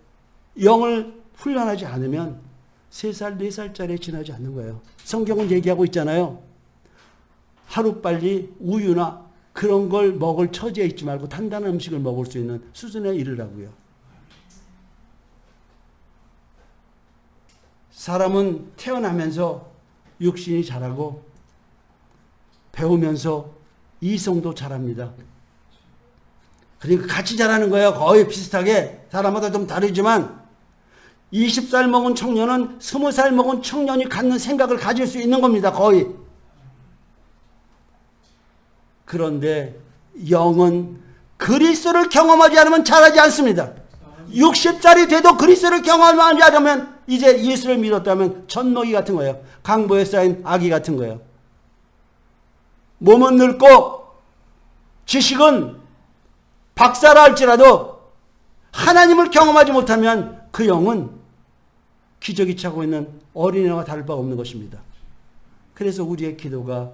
영을 훈련하지 않으면 3살, 4살짜리에 지나지 않는 거예요. 성경은 얘기하고 있잖아요. 하루빨리 우유나 그런 걸 먹을 처지에 있지 말고 단단한 음식을 먹을 수 있는 수준에 이르라고요. 사람은 태어나면서 육신이 자라고 배우면서 이성도 자랍니다. 그러니까 같이 자라는 거예요. 거의 비슷하게. 사람마다 좀 다르지만 20살 먹은 청년은 20살 먹은 청년이 갖는 생각을 가질 수 있는 겁니다. 거의. 그런데 영은 그리스도를 경험하지 않으면 자라지 않습니다. 60살이 돼도 그리스도를 경험하지 않으면 이제 예수를 믿었다면 젖먹이 같은 거예요. 강보에 쌓인 아기 같은 거예요. 몸은 늙고 지식은 박사라 할지라도 하나님을 경험하지 못하면 그 영은 기저귀 차고 있는 어린애와 다를 바 없는 것입니다. 그래서 우리의 기도가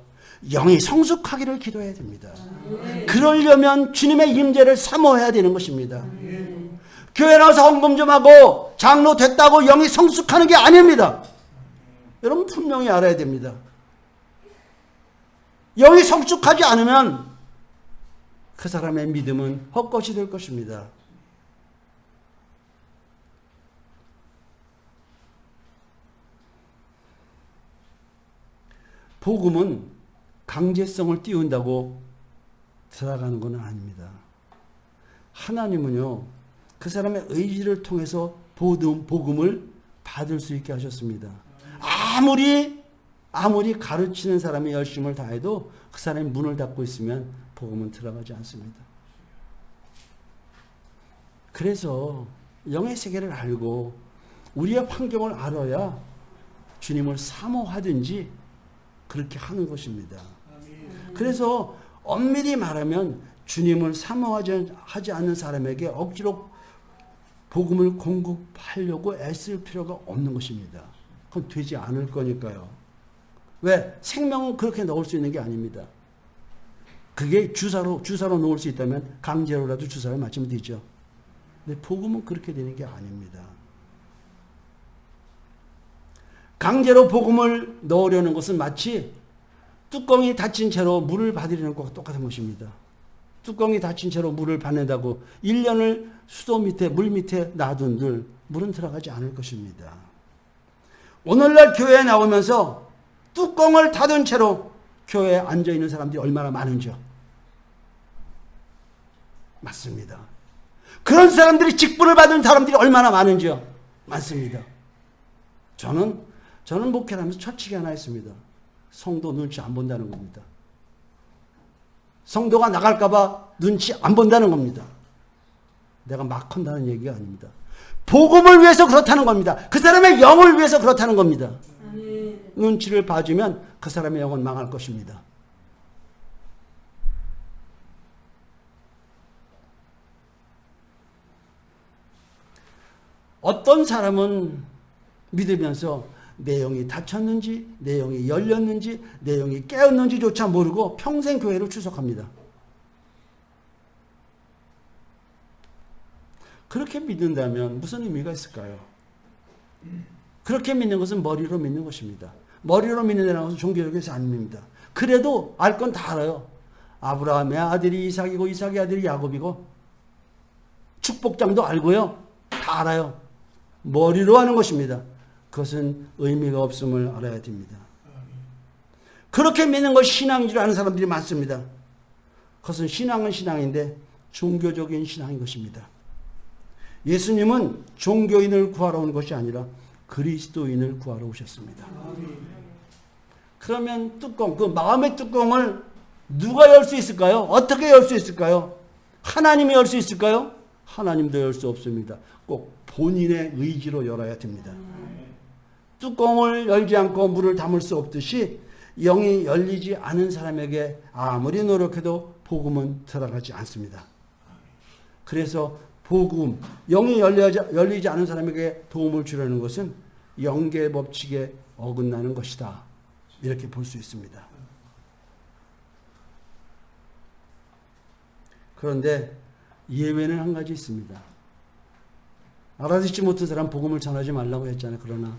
영이 성숙하기를 기도해야 됩니다. 그러려면 주님의 임재를 사모해야 되는 것입니다. 교회 나와서 헌금 좀 하고 장로 됐다고 영이 성숙하는 게 아닙니다. 여러분 분명히 알아야 됩니다. 영이 성숙하지 않으면 그 사람의 믿음은 헛것이 될 것입니다. 복음은 강제성을 띄운다고 들어가는 건 아닙니다. 하나님은요, 그 사람의 의지를 통해서 복음을 받을 수 있게 하셨습니다. 아무리 가르치는 사람이 열심을 다해도 그 사람이 문을 닫고 있으면 복음은 들어가지 않습니다. 그래서 영의 세계를 알고 우리의 환경을 알아야 주님을 사모하든지 그렇게 하는 것입니다. 그래서 엄밀히 말하면 주님을 사모하지 않는 사람에게 억지로 복음을 공급하려고 애쓸 필요가 없는 것입니다. 그건 되지 않을 거니까요. 왜? 생명은 그렇게 넣을 수 있는 게 아닙니다. 그게 주사로 놓을 수 있다면 강제로라도 주사를 맞으면 되죠. 근데 복음은 그렇게 되는 게 아닙니다. 강제로 복음을 넣으려는 것은 마치 뚜껑이 닫힌 채로 물을 받으려는 것과 똑같은 것입니다. 뚜껑이 닫힌 채로 물을 받는다고 1년을 수도 밑에 물 밑에 놔둔들 물은 들어가지 않을 것입니다. 오늘날 교회에 나오면서 뚜껑을 닫은 채로 교회에 앉아있는 사람들이 얼마나 많은지요. 맞습니다. 그런 사람들이 직분을 받은 사람들이 얼마나 많은지요. 많습니다. 저는 목회를 하면서 철칙이 하나 있습니다. 성도 눈치 안 본다는 겁니다. 성도가 나갈까봐 눈치 안 본다는 겁니다. 내가 막 한다는 얘기가 아닙니다. 복음을 위해서 그렇다는 겁니다. 그 사람의 영을 위해서 그렇다는 겁니다. 눈치를 봐주면 그 사람의 영은 망할 것입니다. 어떤 사람은 믿으면서 내 영이 닫혔는지, 내 영이 열렸는지, 내 영이 깨었는지조차 모르고 평생 교회를 추석합니다. 그렇게 믿는다면 무슨 의미가 있을까요? 그렇게 믿는 것은 머리로 믿는 것입니다. 머리로 믿는다는 것은 종교적인 것이 아닙니다. 그래도 알 건 다 알아요. 아브라함의 아들이 이삭이고 이삭의 아들이 야곱이고 축복장도 알고요. 다 알아요. 머리로 하는 것입니다. 그것은 의미가 없음을 알아야 됩니다. 그렇게 믿는 것이 신앙인 줄 아는 사람들이 많습니다. 그것은 신앙은 신앙인데 종교적인 신앙인 것입니다. 예수님은 종교인을 구하러 온 것이 아니라 그리스도인을 구하러 오셨습니다. 그러면 뚜껑, 그 마음의 뚜껑을 누가 열 수 있을까요? 어떻게 열 수 있을까요? 하나님이 열 수 있을까요? 하나님도 열 수 없습니다. 꼭 본인의 의지로 열어야 됩니다. 뚜껑을 열지 않고 물을 담을 수 없듯이 영이 열리지 않은 사람에게 아무리 노력해도 복음은 들어가지 않습니다. 그래서 복음, 영이 열리지 않은 사람에게 도움을 주려는 것은 영계 법칙에 어긋나는 것이다. 이렇게 볼 수 있습니다. 그런데 예외는 한 가지 있습니다. 알아듣지 못한 사람 복음을 전하지 말라고 했잖아요. 그러나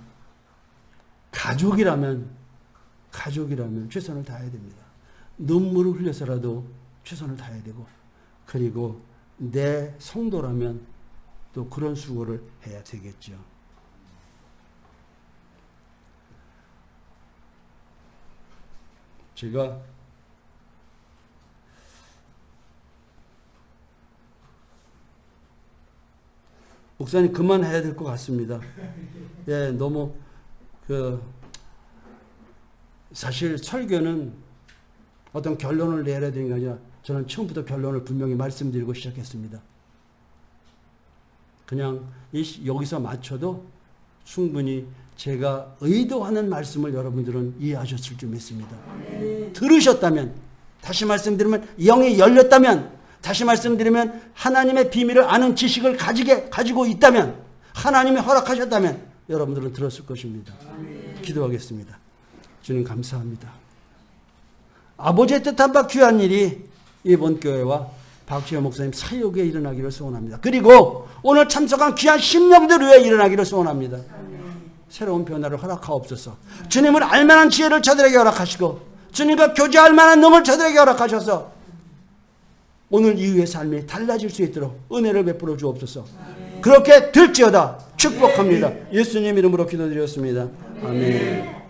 가족이라면 최선을 다해야 됩니다. 눈물을 흘려서라도 최선을 다해야 되고, 그리고 내 성도라면 또 그런 수고를 해야 되겠죠. 제가 목사님 그만해야 될 것 같습니다. 예, 너무 사실 설교는 어떤 결론을 내야 되는 게 아니라 저는 처음부터 결론을 분명히 말씀드리고 시작했습니다. 그냥 여기서 맞춰도 충분히 제가 의도하는 말씀을 여러분들은 이해하셨을 줄 믿습니다. 들으셨다면, 다시 말씀드리면 영이 열렸다면, 다시 말씀드리면 하나님의 비밀을 아는 지식을 가지고 있다면, 하나님이 허락하셨다면 여러분들은 들었을 것입니다. 기도하겠습니다. 주님 감사합니다. 아버지의 뜻한 바 귀한 일이 이번 교회와 박지현 목사님 사역에 일어나기를 소원합니다. 그리고 오늘 참석한 귀한 심령들 위해 일어나기를 소원합니다. 새로운 변화를 허락하옵소서. 주님을 알만한 지혜를 저들에게 허락하시고 주님과 교제할 만한 능을 저들에게 허락하셔서 오늘 이후의 삶이 달라질 수 있도록 은혜를 베풀어 주옵소서. 그렇게 될지어다 축복합니다. 예수님 이름으로 기도드렸습니다. 아멘.